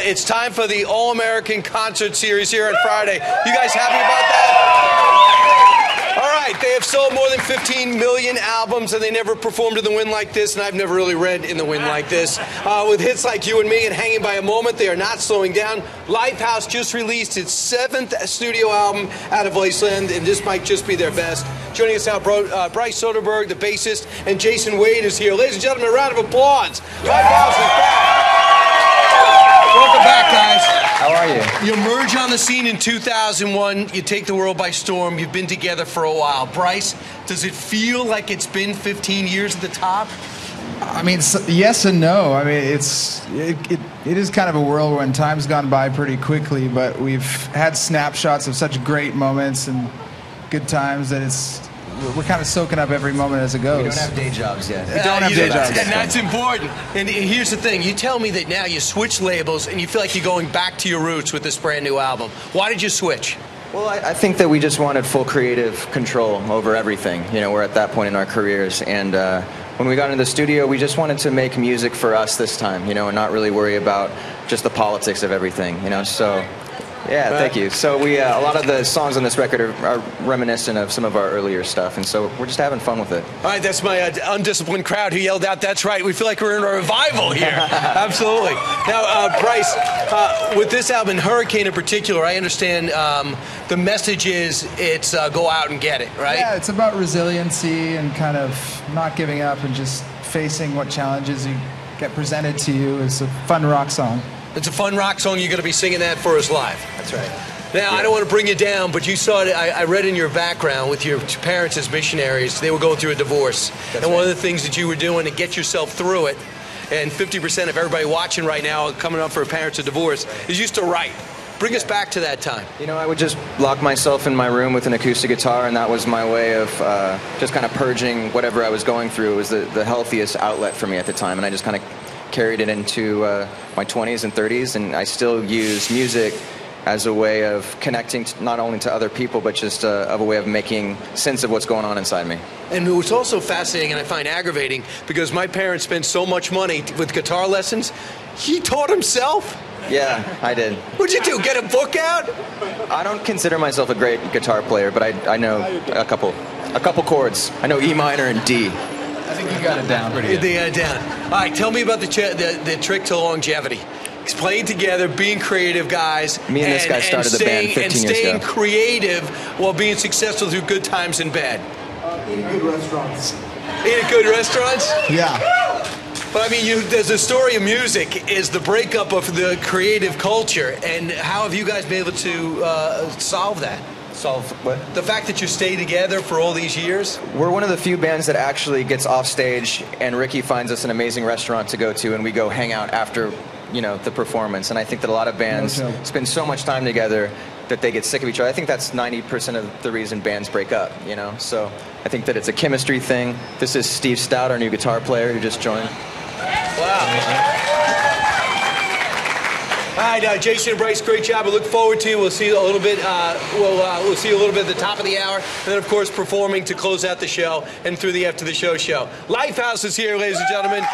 It's time for the All-American Concert Series here on Friday. You guys happy about that? All right, they have sold more than 15 million albums, and they never performed in the wind like this, and I've never really read In the Wind like this. With hits like You and Me and Hanging by a Moment, they are not slowing down. Lifehouse just released its 7th studio album out of Wasteland, and this might just be their best. Joining us now, Bryce Soderbergh, the bassist, and Jason Wade is here. Ladies and gentlemen, a round of applause. Lifehouse is back. Welcome back, guys. How are you? You emerge on the scene in 2001. You take the world by storm. You've been together for a while. Bryce, does it feel like it's been 15 years at the top? I mean, yes and no. I mean, it is kind of a whirlwind. Time's gone by pretty quickly, but we've had snapshots of such great moments and good times that we're kind of soaking up every moment as it goes. We don't have day jobs yet. We don't have day jobs. And that's important. And here's the thing. You tell me that now you switch labels and you feel like you're going back to your roots with this brand new album. Why did you switch? Well, I think that we just wanted full creative control over everything. You know, we're at that point in our careers. And when we got into the studio, we just wanted to make music for us this time, you know, and not really worry about just the politics of everything, you know, so... Yeah, thank you. So a lot of the songs on this record are reminiscent of some of our earlier stuff, and so we're just having fun with it. All right, that's my undisciplined crowd who yelled out, "That's right." We feel like we're in a revival here. Absolutely. Now, Bryce, with this album, Hurricane in particular, I understand the message is it's go out and get it, right? Yeah, it's about resiliency and kind of not giving up and just facing what challenges you get presented to you. It's a fun rock song. It's a fun rock song. You're going to be singing that for us live. That's right. Now, I don't want to bring you down, but you saw it. I read in your background with your parents as missionaries, they were going through a divorce. That's and one of the things that you were doing to get yourself through it, and 50% of everybody watching right now coming up for a parents of divorce, is used to write. Bring us back to that time. You know, I would just lock myself in my room with an acoustic guitar, and that was my way of just kind of purging whatever I was going through. It was the healthiest outlet for me at the time, and I just kind of carried it into my 20s and 30s, and I still use music as a way of connecting not only to other people, but just of a way of making sense of what's going on inside me. And it was also fascinating, and I find aggravating, because my parents spent so much money with guitar lessons. He taught himself? Yeah, I did. What'd you do, get a book out? I don't consider myself a great guitar player, but I know a couple chords. I know E minor and D. I think you got it down pretty good. They got it down. All right, tell me about the trick to longevity. It's playing together, being creative, guys. Me and this guy started the band 15 years ago. And staying creative while being successful through good times and bad. Eating good restaurants. Eating good restaurants? Yeah. But I mean, there's a story of music is the breakup of the creative culture, and how have you guys been able to solve that? Solve what? The fact that you stay together for all these years? We're one of the few bands that actually gets off stage, and Ricky finds us an amazing restaurant to go to, and we go hang out after, you know, the performance. And I think that a lot of bands spend so much time together that they get sick of each other. I think that's 90% of the reason bands break up, you know? So I think that it's a chemistry thing. This is Steve Stout, our new guitar player who just joined. Wow. All right, Jason and Bryce, great job. We look forward to you. We'll see you a little bit. We'll see you a little bit at the top of the hour, and then of course performing to close out the show and through the after the show. Lifehouse is here, ladies and gentlemen.